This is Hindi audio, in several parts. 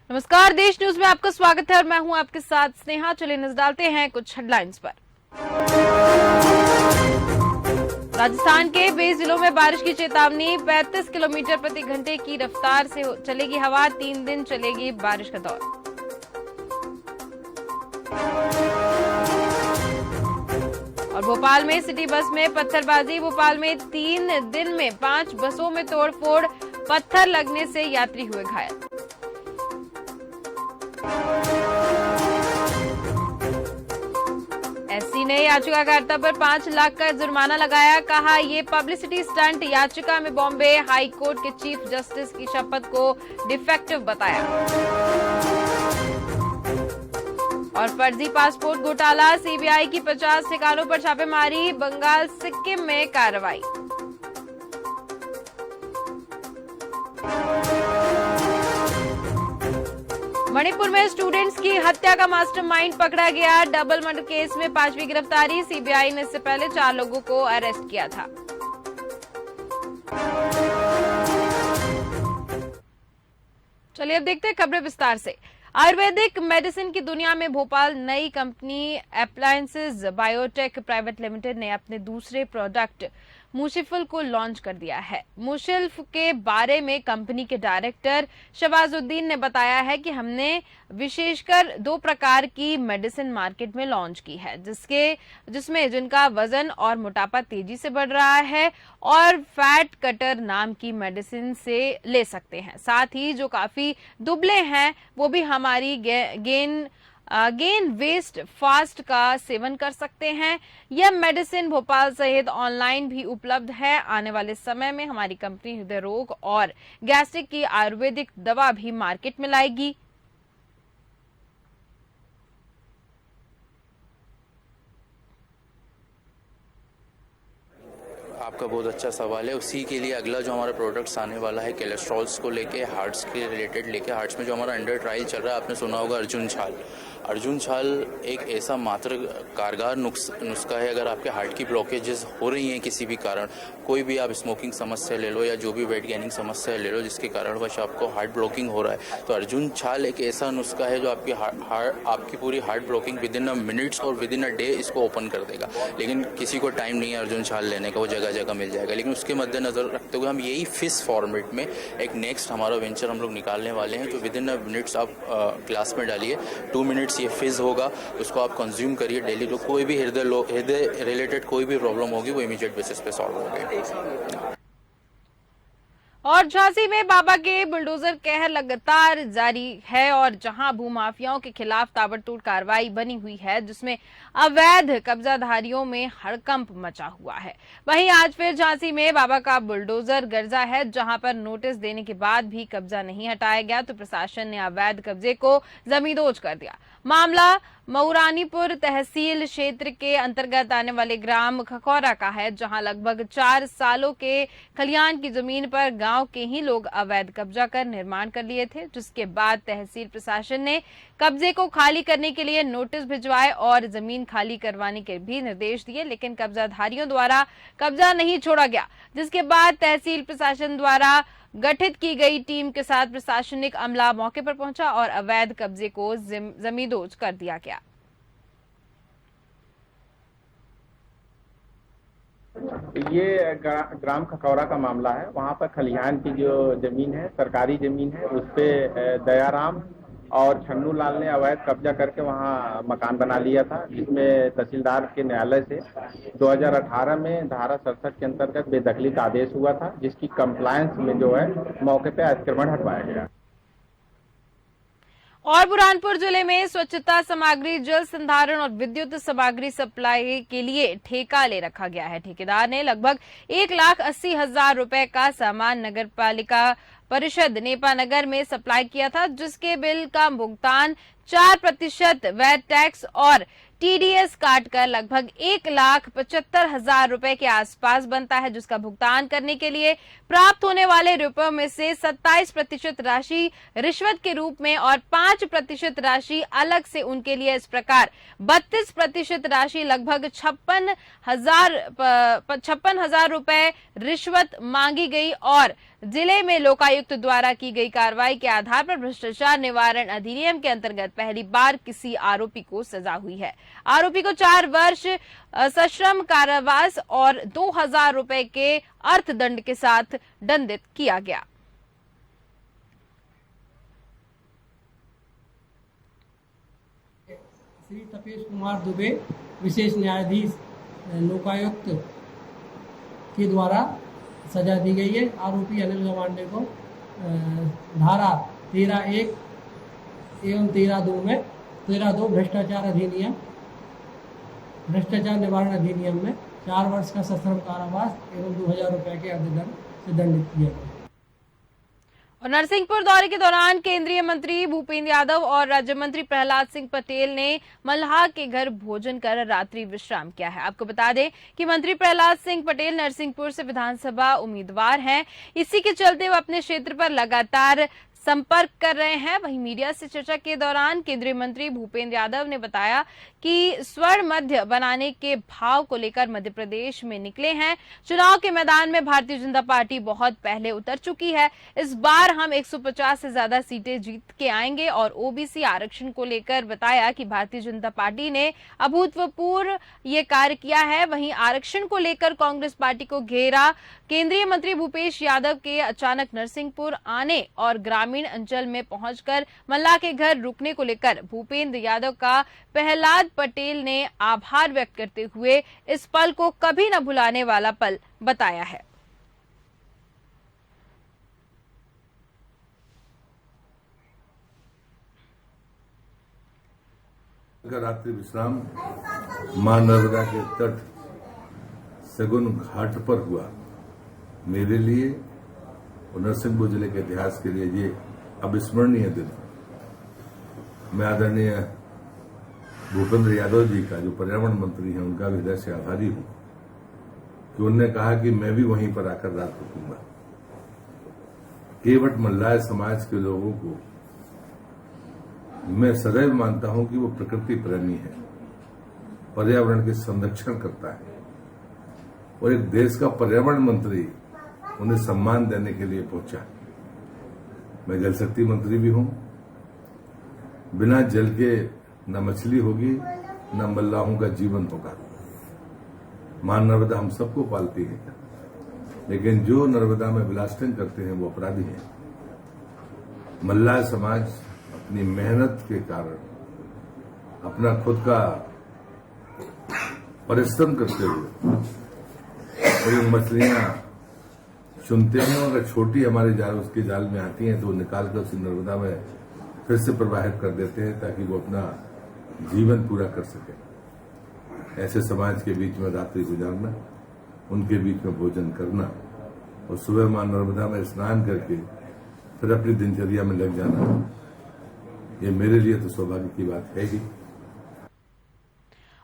नमस्कार, देश न्यूज में आपका स्वागत है और मैं हूं आपके साथ स्नेहा। चलिए नजर डालते हैं कुछ हेडलाइंस पर। राजस्थान के 20 जिलों में बारिश की चेतावनी। 35 किलोमीटर प्रति घंटे की रफ्तार से चलेगी हवा। 3 दिन चलेगी बारिश का दौर। और भोपाल में सिटी बस में पत्थरबाजी। भोपाल में 3 दिन में 5 बसों में तोड़फोड़। पत्थर लगने से यात्री हुए घायल। एससी ने याचिकाकर्ता पर 5 लाख का जुर्माना लगाया। कहा, ये पब्लिसिटी स्टंट। याचिका में बॉम्बे हाई कोर्ट के चीफ जस्टिस की शपथ को डिफेक्टिव बताया। और फर्जी पासपोर्ट घोटाला। सीबीआई की 50 ठिकानों पर छापेमारी। बंगाल सिक्किम में कार्रवाई। मणिपुर में स्टूडेंट्स की हत्या का मास्टरमाइंड पकड़ा गया। डबल मर्डर केस में 5वीं गिरफ्तारी। सीबीआई ने इससे पहले 4 लोगों को अरेस्ट किया था। चलिए अब देखते हैं खबरें विस्तार से। आयुर्वेदिक मेडिसिन की दुनिया में भोपाल नई company appliances biotech private limited ने अपने दूसरे प्रोडक्ट मुशिल्फ को लॉन्च कर दिया है। मुशिल्फ के बारे में कंपनी के डायरेक्टर शबाजुद्दीन ने बताया है कि हमने विशेषकर 2 प्रकार की मेडिसिन मार्केट में लॉन्च की है, जिसमें जिनका वजन और मोटापा तेजी से बढ़ रहा है और फैट कटर नाम की मेडिसिन से ले सकते हैं। साथ ही जो काफी दुबले हैं वो भी हमारी गेन वेस्ट फास्ट का सेवन कर सकते हैं। यह मेडिसिन भोपाल सहित ऑनलाइन भी उपलब्ध है। आने वाले समय में हमारी कंपनी हृदय रोग और गैस्ट्रिक की आयुर्वेदिक दवा भी मार्केट में लाएगी। आपका बहुत अच्छा सवाल है। उसी के लिए अगला जो हमारा प्रोडक्ट्स आने वाला है कोलेस्ट्रॉल्स को लेके, हार्ट्स के रिलेटेड लेके, हार्ट्स में जो हमारा अंडर ट्रायल चल रहा है, आपने सुना होगा अर्जुन छाल। अर्जुन छाल एक ऐसा मात्र कारगर नुस्खा है। अगर आपके हार्ट की ब्लॉकेजेस हो रही हैं किसी भी कारण, कोई भी आप स्मोकिंग समस्या ले लो या जो भी वेट गेनिंग समस्या ले लो जिसके कारणवश आपको हार्ट ब्लॉकिंग हो रहा है, तो अर्जुन छाल एक ऐसा नुस्खा है जो आपकी पूरी heart blocking with in a minutes और विद इन अ डे इसको ओपन कर देगा। लेकिन किसी को टाइम नहीं है अर्जुन छाल लेने का, वो जगह जगह मिल जाएगा। लेकिन उसके मद्देनजर रखते हुए हम यही फिश फॉर्मेट में एक नेक्स्ट हमारा वेंचर हम लोग निकालने वाले हैं जो विद इन अ मिनट्स आप ग्लास में डालिए, 2 मिनट्स ये फिज होगा, उसको आप कंज्यूम करिए डेली। तो कोई भी हृदय रिलेटेड कोई भी प्रॉब्लम होगी वो इमीडिएट बेसिस पे सॉल्व होगी। और झांसी में बाबा के बुलडोजर कहर लगातार जारी है और जहां भूमाफियाओं के खिलाफ ताबड़तोड़ कार्रवाई बनी हुई है, जिसमें अवैध कब्जाधारियों में हड़कंप मचा हुआ है, वहीं आज फिर झांसी में बाबा का बुलडोजर गर्जा है। जहां पर नोटिस देने के बाद भी कब्जा नहीं हटाया गया तो प्रशासन ने अवैध कब्जे को जमींदोज कर दिया। मामला मऊरानीपुर तहसील क्षेत्र के अंतर्गत आने वाले ग्राम खखौरा का है, जहां लगभग 4 सालों के खलिहान की जमीन पर गांव के ही लोग अवैध कब्जा कर निर्माण कर लिए थे, जिसके बाद तहसील प्रशासन ने कब्जे को खाली करने के लिए नोटिस भिजवाए और जमीन खाली करवाने के भी निर्देश दिए, लेकिन कब्जाधारियों द्वारा कब्जा नहीं छोड़ा गया, जिसके बाद तहसील प्रशासन द्वारा गठित की गई टीम के साथ प्रशासनिक अमला मौके पर पहुंचा और अवैध कब्जे को जमींदोज कर दिया गया। ये ग्राम खखौरा का मामला है। वहाँ पर खलिहान की जो जमीन है, सरकारी जमीन है, उस पे दयाराम और छन्नू लाल ने अवैध कब्जा करके वहाँ मकान बना लिया था, जिसमें तहसीलदार के न्यायालय से 2018 में धारा 67 के अंतर्गत बेदखली का आदेश हुआ था, जिसकी कंप्लायंस में जो है मौके पे अतिक्रमण हटवाया गया। और बुरहानपुर जिले में स्वच्छता सामग्री, जल संधारण और विद्युत सामग्री सप्लाई के लिए ठेका ले रखा गया है। ठेकेदार ने लगभग 1,80,000 रुपए का सामान नगर पालिका परिषद नेपानगर में सप्लाई किया था, जिसके बिल का भुगतान 4% वैट टैक्स और टीडीएस काटकर लगभग 1,75,000 रुपए के आसपास बनता है, जिसका भुगतान करने के लिए प्राप्त होने वाले रुपयों में से 27% राशि रिश्वत के रूप में और 5% राशि अलग से उनके लिए। इस प्रकार 32% राशि लगभग 56,000 रुपए रिश्वत मांगी गई और जिले में लोकायुक्त द्वारा की गई कार्रवाई के आधार पर भ्रष्टाचार निवारण अधिनियम के अंतर्गत पहली बार किसी आरोपी को सजा हुई है। आरोपी को 4 वर्ष सश्रम कारावास और 2,000 रुपए के अर्थदंड के साथ दंडित किया गया। श्री तपेश कुमार दुबे, विशेष न्यायाधीश लोकायुक्त के द्वारा सजा दी गई है। आरोपी अनिल गवांडे को धारा 13(1) एवं 13(2) में 13(2) भ्रष्टाचार निवारण अधिनियम में 4 वर्ष का सश्रम कारावास एवं 2,000 रुपए के अर्थदंड से दंडित किया गया। और नरसिंहपुर दौरे के दौरान केंद्रीय मंत्री भूपेंद्र यादव और राज्य मंत्री प्रहलाद सिंह पटेल ने मल्लाह के घर भोजन कर रात्रि विश्राम किया है। आपको बता दें कि मंत्री प्रहलाद सिंह पटेल नरसिंहपुर से विधानसभा उम्मीदवार हैं। इसी के चलते वो अपने क्षेत्र पर लगातार संपर्क कर रहे हैं। वहीं मीडिया से चर्चा के दौरान केंद्रीय मंत्री भूपेंद्र यादव ने बताया कि स्वर्ण मध्य बनाने के भाव को लेकर मध्य प्रदेश में निकले हैं। चुनाव के मैदान में भारतीय जनता पार्टी बहुत पहले उतर चुकी है। इस बार हम 150 से ज्यादा सीटें जीत के आएंगे और ओबीसी आरक्षण को लेकर बताया कि भारतीय जनता पार्टी ने अभूतपूर्व ये कार्य किया है। वहीं आरक्षण को लेकर कांग्रेस पार्टी को घेरा। केंद्रीय मंत्री भूपेश यादव के अचानक नरसिंहपुर आने और ग्रामीण अंचल में पहुंचकर मल्लाह के घर रुकने को लेकर भूपेंद्र यादव का प्रहलाद पटेल ने आभार व्यक्त करते हुए इस पल को कभी न भुलाने वाला पल बताया है। रात्रि विश्राम मां नर्मदा के तट सगुन घाट पर हुआ। मेरे लिए और नरसिंहपुर जिले के इतिहास के लिए ये अविस्मरणीय दिन। मैं आदरणीय भूपेंद्र यादव जी का, जो पर्यावरण मंत्री हैं, उनका भी हृदय से आभारी हूं कि उन्होंने कहा कि मैं भी वहीं पर आकर रात रुकूंगा। केवट मल्लाह समाज के लोगों को मैं सदैव मानता हूं कि वो प्रकृति प्रेमी है, पर्यावरण के संरक्षण करता है और एक देश का पर्यावरण मंत्री उन्हें सम्मान देने के लिए पहुंचा। मैं जल शक्ति मंत्री भी हूं। बिना जल के न मछली होगी न मल्लाहों का जीवन होगा। मां नर्मदा हम सबको पालती है, लेकिन जो नर्मदा में ब्लास्टिंग करते हैं वो अपराधी हैं। मल्लाह समाज अपनी मेहनत के कारण, अपना खुद का परिश्रम करते हुए और ये मछलियां चुनते हैं। अगर छोटी हमारे जाल उसके जाल में आती हैं तो वो निकालकर उसी नर्मदा में फिर से प्रवाहित कर देते हैं ताकि वो अपना जीवन पूरा कर सके। ऐसे समाज के बीच में रात्रि गुजारना, उनके बीच में भोजन करना और सुबह मां नर्मदा में स्नान करके फिर अपनी दिनचर्या में लग जाना, ये मेरे लिए तो सौभाग्य की बात है ही।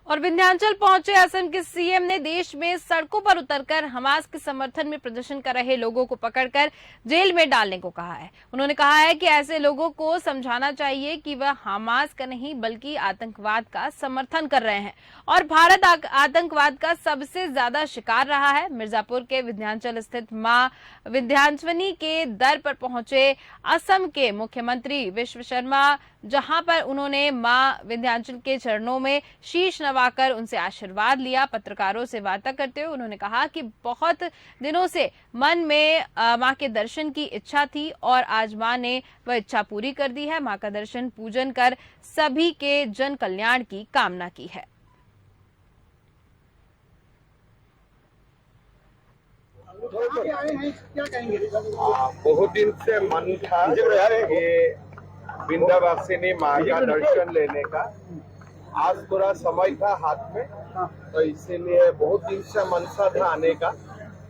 और विंध्याचल पहुंचे असम के सीएम ने देश में सड़कों पर उतरकर हमास के समर्थन में प्रदर्शन कर रहे लोगों को पकड़कर जेल में डालने को कहा है। उन्होंने कहा है कि ऐसे लोगों को समझाना चाहिए कि वह हमास का नहीं बल्कि आतंकवाद का समर्थन कर रहे हैं और भारत आतंकवाद का सबसे ज्यादा शिकार रहा है। मिर्जापुर के विंध्याचल स्थित मां विंध्याचली के दर पर पहुंचे असम के मुख्यमंत्री विश्व शर्मा, जहां पर उन्होंने मां विंध्याचल के चरणों में शीश नवाकर उनसे आशीर्वाद लिया। पत्रकारों से वार्ता करते हुए उन्होंने कहा कि बहुत दिनों से मन में मां के दर्शन की इच्छा थी और आज मां ने वह इच्छा पूरी कर दी है। मां का दर्शन पूजन कर सभी के जन कल्याण की कामना की है। बहुत दिन से मन था कि विंध्यवासिनी माँ का दर्शन लेने का। आज थोड़ा समय था हाथ में, तो इसीलिए बहुत दिन से मनसा था आने का।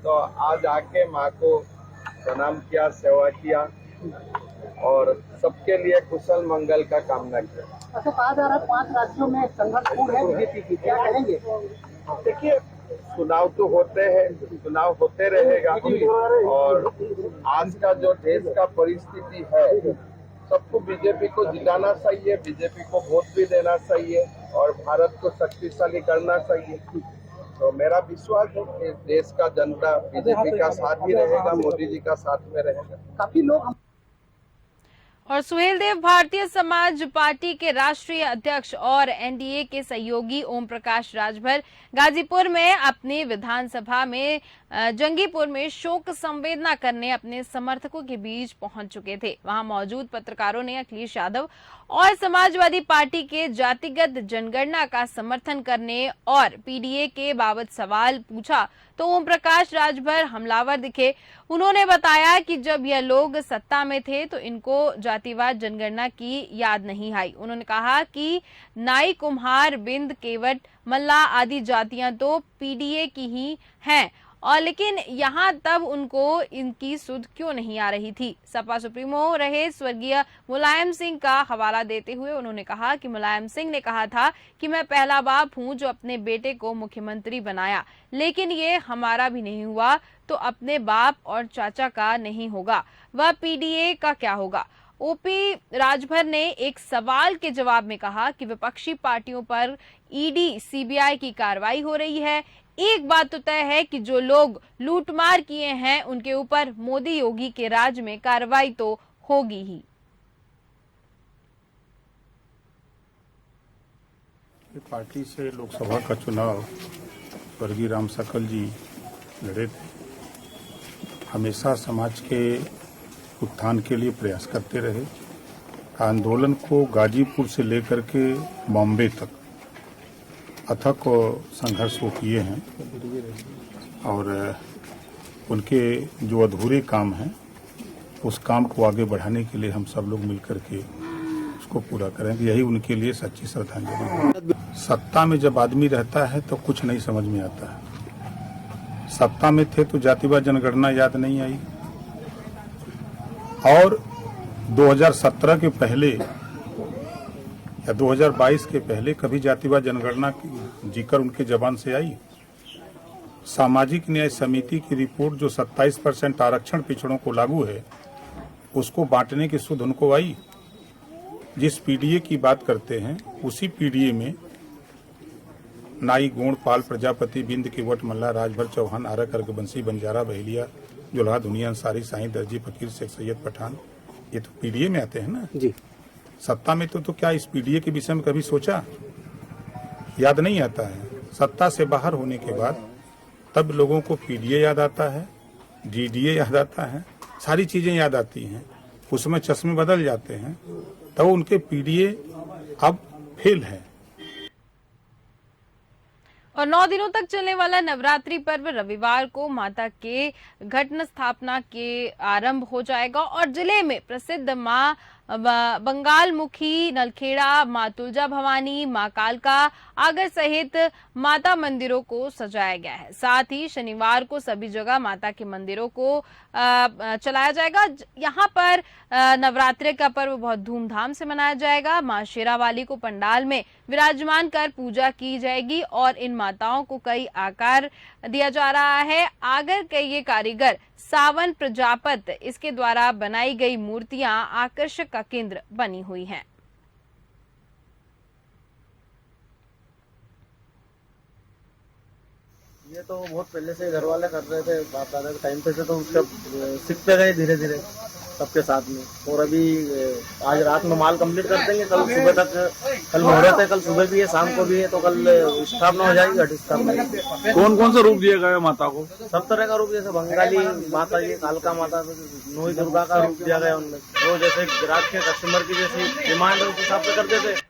तो आज आके माँ को प्रणाम किया, सेवा किया और सबके लिए कुशल मंगल का कामना किया। अच्छा, कहा जा रहा है 5 राज्यों में संघर्षपूर्ण है बीजेपी की, क्या कहेंगे? देखिए, चुनाव तो होते हैं, चुनाव होते रहेगा और आज का जो देश का परिस्थिति है, सबको बीजेपी को जिताना चाहिए, बीजेपी को वोट भी देना चाहिए और भारत को शक्तिशाली करना चाहिए। तो मेरा विश्वास है कि देश का जनता बीजेपी का साथ ही रहेगा, मोदी जी का साथ में रहेगा। काफी लोग और सुहेल देव भारतीय समाज पार्टी के राष्ट्रीय अध्यक्ष और एनडीए के सहयोगी ओम प्रकाश राजभर गाजीपुर में अपनी विधानसभा में जंगीपुर में शोक संवेदना करने अपने समर्थकों के बीच पहुंच चुके थे। वहां मौजूद पत्रकारों ने अखिलेश यादव और समाजवादी पार्टी के जातिगत जनगणना का समर्थन करने और पीडीए के बाबत सवाल पूछा तो ओम प्रकाश राजभर हमलावर दिखे। उन्होंने बताया कि जब यह लोग सत्ता में थे तो इनको जातिवाद जनगणना की याद नहीं आई। उन्होंने कहा कि नाई, कुम्हार, बिंद, केवट, मल्ला आदि जातियां तो पीडीए की ही हैं और लेकिन यहाँ तब उनको इनकी सुध क्यों नहीं आ रही थी। सपा सुप्रीमो रहे स्वर्गीय मुलायम सिंह का हवाला देते हुए उन्होंने कहा कि मुलायम सिंह ने कहा था कि मैं पहला बाप हूं जो अपने बेटे को मुख्यमंत्री बनाया, लेकिन ये हमारा भी नहीं हुआ तो अपने बाप और चाचा का नहीं होगा, वह पीडीए का क्या होगा। ओपी राजभर ने एक सवाल के जवाब में कहा कि विपक्षी पार्टियों पर ईडी, सीबीआई की कार्रवाई हो रही है। एक बात तो तय है कि जो लोग लूटमार किए हैं उनके ऊपर मोदी योगी के राज में कार्रवाई तो होगी ही। पार्टी से लोकसभा का चुनाव स्वर्गीय राम सकल जी लड़े थे। हमेशा समाज के उत्थान के लिए प्रयास करते रहे। आंदोलन को गाजीपुर से लेकर के बॉम्बे तक अथक संघर्ष वो किए हैं और उनके जो अधूरे काम हैं उस काम को आगे बढ़ाने के लिए हम सब लोग मिलकर के उसको पूरा करेंगे। यही उनके लिए सच्ची श्रद्धांजलि है। सत्ता में जब आदमी रहता है तो कुछ नहीं समझ में आता है। सत्ता में थे तो जातिवाद जनगणना याद नहीं आई और 2017 के पहले या 2022 के पहले कभी जातिवाद जनगणना की जिक्र उनके जबान से आई। सामाजिक न्याय समिति की रिपोर्ट जो 27% आरक्षण पिछड़ों को लागू है उसको बांटने की सुध उनको आई। जिस पीडीए की बात करते हैं उसी पीडीए में नाई, गोंड, पाल, प्रजापति, बिंद, केवट, मल्ला, राजभर, चौहान, आरक, अर्गवंशी, बंजारा, बहेलिया, जुल्हा, दुनिया, अंसारी, साईं, दर्जी, फकीर, शेख सैयद, पठान, ये तो पीडीए में आते हैं ना जी। सत्ता में तो क्या इस पीडीए के विषय में कभी सोचा? याद नहीं आता है। सत्ता से बाहर होने के बाद तब लोगों को पीडीए याद आता है, डीडीए याद आता है, सारी चीजें याद आती हैं, उसमें चश्मे बदल जाते हैं, तब उनके पीडीए अब फेल है। और 9 दिनों तक चलने वाला नवरात्रि पर्व रविवार को माता के घट स्थापना के आरंभ हो जाएगा और जिले में प्रसिद्ध मां बंगाल मुखी, नलखेड़ा, मां तुलजा भवानी, मां कालका, आगर सहित माता मंदिरों को सजाया गया है। साथ ही शनिवार को सभी जगह माता के मंदिरों को चलाया जाएगा। यहाँ पर नवरात्रि का पर्व बहुत धूमधाम से मनाया जाएगा। मां शेरावाली को पंडाल में विराजमान कर पूजा की जाएगी और इन माताओं को कई आकार दिया जा रहा है। आगर के ये कारीगर सावन प्रजापत इसके द्वारा बनाई गई मूर्तियां आकर्षक का केंद्र बनी हुई हैं। ये तो बहुत पहले से घर वाले कर रहे थे, बाप दादा के टाइम पे से, तो उसका सीखते गए धीरे धीरे सबके साथ में। और अभी आज रात में माल कंप्लीट कर देंगे, कल सुबह तक, कल मुहूर्त है, कल सुबह भी है, शाम को भी है, तो कल स्थापना हो जाएगी, घट स्थापना। कौन कौन सा रूप दिया गया माता को? सब तरह का रूप, जैसे बंगाली माता, ये कालका माता, नोई दुर्गा का रूप दिया गया उनमें। वो जैसे ग्राहक के कस्टमर की जैसी डिमांड है उस हिसाब से करते थे।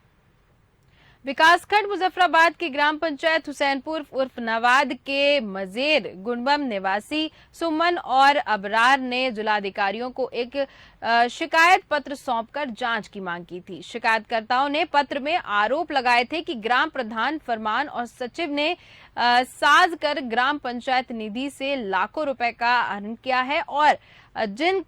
विकासखंड मुजफ्फराबाद की ग्राम पंचायत हुसैनपुर उर्फ नवाद के मजेर गुंडबम निवासी सुमन और अबरार ने जिलाधिकारियों को एक शिकायत पत्र सौंपकर जांच की मांग की थी। शिकायतकर्ताओं ने पत्र में आरोप लगाए थे कि ग्राम प्रधान, फरमान और सचिव ने साज कर ग्राम पंचायत निधि से लाखों रुपए का आहरण किया है और जिन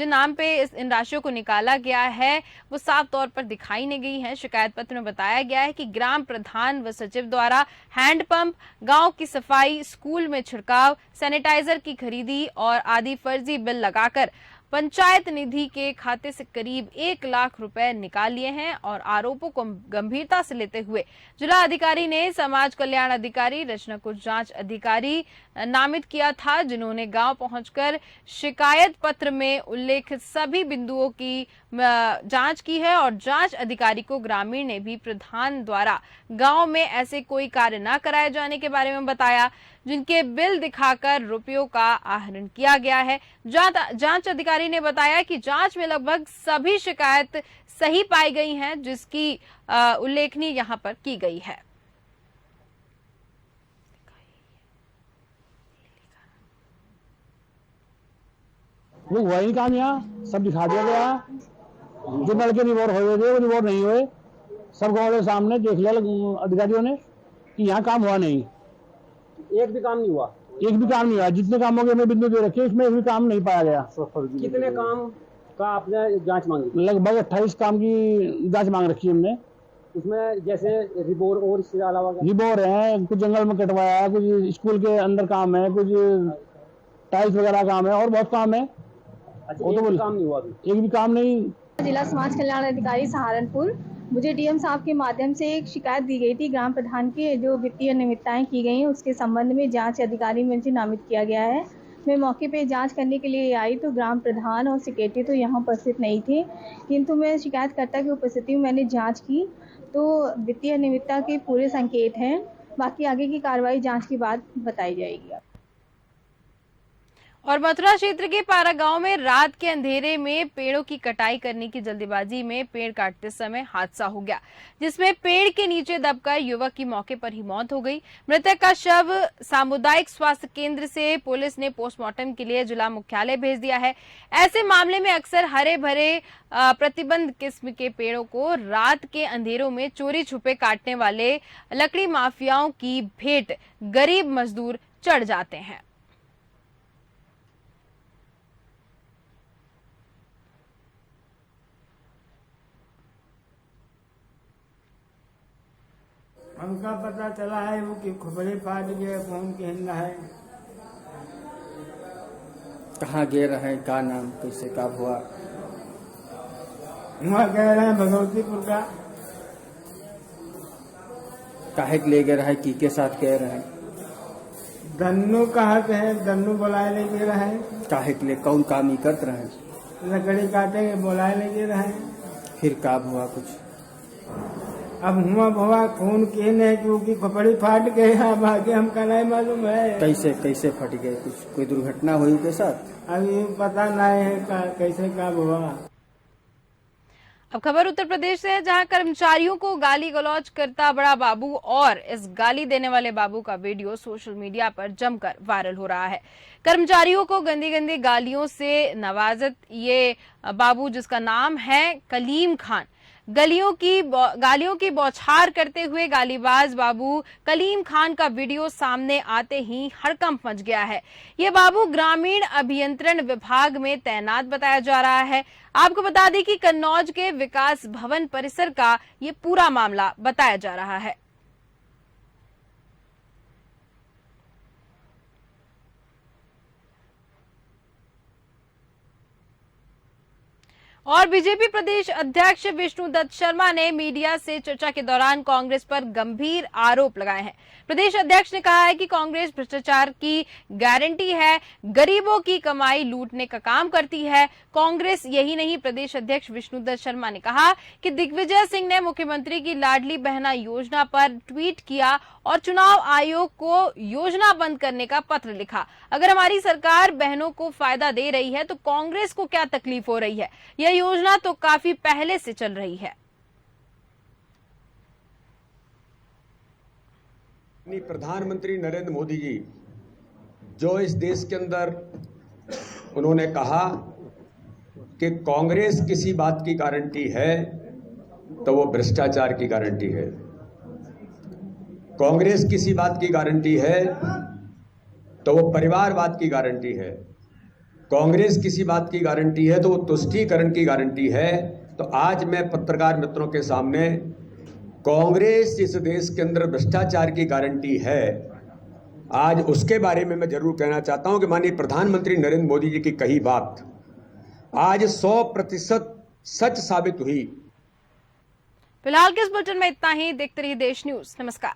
नाम पे इन राशियों को निकाला गया है वो साफ तौर पर दिखाई नहीं गई है। शिकायत पत्र में बताया गया है कि ग्राम प्रधान व सचिव द्वारा हैंडपंप, गांव की सफाई, स्कूल में छिड़काव, सैनिटाइजर की खरीदी और आदि फर्जी बिल लगाकर पंचायत निधि के खाते से करीब 1 लाख रुपए निकाल लिए हैं और आरोपों को गंभीरता से लेते हुए जिला अधिकारी ने समाज कल्याण अधिकारी, रचना को जांच अधिकारी नामित किया था, जिन्होंने गांव पहुंचकर शिकायत पत्र में उल्लेखित सभी बिंदुओं की जांच की है और जांच अधिकारी को ग्रामीण ने भी प्रधान द्वारा गांव में ऐसे कोई कार्य न कराए जाने के बारे में बताया, जिनके बिल दिखाकर रुपयों का आहरण किया गया है। जांच अधिकारी ने बताया कि जांच में लगभग सभी शिकायत सही पाई गई हैं, जिसकी उल्लेखनीय यहां पर की गई है। वो हुआ ही काम, यहाँ सब दिखा दिया गया। जो नलके रिवोर हुए थे वो रिवोर नहीं हुए, सब गाँव के सामने देख लिया अधिकारियों ने कि यहाँ काम हुआ नहीं। एक भी काम नहीं हुआ? एक भी काम नहीं हुआ। जितने कामों के हमें बिंदु दे रखे उसमें एक भी काम नहीं पाया गया। कितने काम का आपने जांच मांगी? लगभग 28 काम की जांच मांग रखी है हमने। उसमें जैसे रिबोर और इसके अलावा रिबोर है, कुछ जंगल में कटवाया, कुछ स्कूल के अंदर काम है, कुछ टाइल्स वगैरह काम है और बहुत काम है। अच्छा, एक भी काम नहीं हुआ अभी? एक भी काम नहीं। जिला समाज कल्याण अधिकारी सहारनपुर, मुझे डीएम साहब के माध्यम से एक शिकायत दी गई थी ग्राम प्रधान की जो वित्तीय अनियमितताएं की गई हैं, उसके संबंध में जांच अधिकारी में मुझे नामित किया गया है। मैं मौके पे जांच करने के लिए आई तो ग्राम प्रधान और सेक्रेटरी तो यहाँ उपस्थित नहीं थे, किंतु मैं शिकायतकर्ता की उपस्थिति में मैंने जांच की तो वित्तीय अनियमितता के पूरे संकेत हैं। बाकी आगे की कार्रवाई जाँच के बाद बताई जाएगी। और मथुरा क्षेत्र के पारा गांव में रात के अंधेरे में पेड़ों की कटाई करने की जल्दीबाजी में पेड़ काटते समय हादसा हो गया, जिसमें पेड़ के नीचे दबकर युवक की मौके पर ही मौत हो गई। मृतक का शव सामुदायिक स्वास्थ्य केंद्र से पुलिस ने पोस्टमार्टम के लिए जिला मुख्यालय भेज दिया है। ऐसे मामले में अक्सर हरे भरे प्रतिबंध किस्म के पेड़ों को रात के अंधेरों में चोरी छुपे काटने वाले लकड़ी माफियाओं की भेंट गरीब मजदूर चढ़ जाते हैं। हमका पता चला है वो कि खोपड़ी फाट गया, खून के हिंदा है। कहाँ गए रहे, का नाम, कैसे कब हुआ? वहाँ कह रहे हैं भगवतीपुर का। काहे के ले गए रहे, की के साथ गए रहे? दन्नू कहते हैं, दन्नू बुलाए ले गए रहे। काहे के लिए, कौन काम ही करते रहे? लकड़ी काटेंगे, बुलाए ले गए रहे। फिर कब हुआ कुछ? अब हुआ खून के ने क्योंकि खोपड़ी फाट गई है, बाकी हमका नहीं मालूम है। कैसे फट गए, कुछ कोई दुर्घटना हुई के साथ? अभी पता नहीं है कैसे कब हुआ। अब खबर उत्तर प्रदेश से है, जहां कर्मचारियों को गाली गलौज करता बड़ा बाबू और इस गाली देने वाले बाबू का वीडियो सोशल मीडिया पर जमकर वायरल हो रहा है। कर्मचारियों को गंदी गंदी गालियों से नवाजत ये बाबू, जिसका नाम है कलीम खान, गालियों की बौछार करते हुए गालीबाज बाबू कलीम खान का वीडियो सामने आते ही हड़कंप मच गया है। ये बाबू ग्रामीण अभियंत्रण विभाग में तैनात बताया जा रहा है। आपको बता दें कि कन्नौज के विकास भवन परिसर का ये पूरा मामला बताया जा रहा है। और बीजेपी प्रदेश अध्यक्ष विष्णुदत्त शर्मा ने मीडिया से चर्चा के दौरान कांग्रेस पर गंभीर आरोप लगाए हैं। प्रदेश अध्यक्ष ने कहा है कि कांग्रेस भ्रष्टाचार की गारंटी है, गरीबों की कमाई लूटने का काम करती है। कांग्रेस यही नहीं, प्रदेश अध्यक्ष विष्णुदत्त शर्मा ने कहा कि दिग्विजय सिंह ने मुख्यमंत्री की लाडली बहना योजना पर ट्वीट किया और चुनाव आयोग को योजना बंद करने का पत्र लिखा। अगर हमारी सरकार बहनों को फायदा दे रही है तो कांग्रेस को क्या तकलीफ हो रही है? यह योजना तो काफी पहले से चल रही है। प्रधानमंत्री नरेंद्र मोदी जी जो इस देश के अंदर उन्होंने कहा कि कांग्रेस किसी बात की गारंटी है तो वो भ्रष्टाचार की गारंटी है। कांग्रेस किसी बात की गारंटी है तो वो परिवारवाद की गारंटी है। कांग्रेस किसी बात की गारंटी है तो वो तुष्टीकरण की गारंटी है। तो आज मैं पत्रकार मित्रों के सामने कांग्रेस इस देश के अंदर भ्रष्टाचार की गारंटी है, आज उसके बारे में मैं जरूर कहना चाहता हूं कि माननीय प्रधानमंत्री नरेंद्र मोदी जी की कही बात आज 100% सच साबित हुई। फिलहाल के इस बुलेटिन में इतना ही। देखते रहिए देश न्यूज। नमस्कार।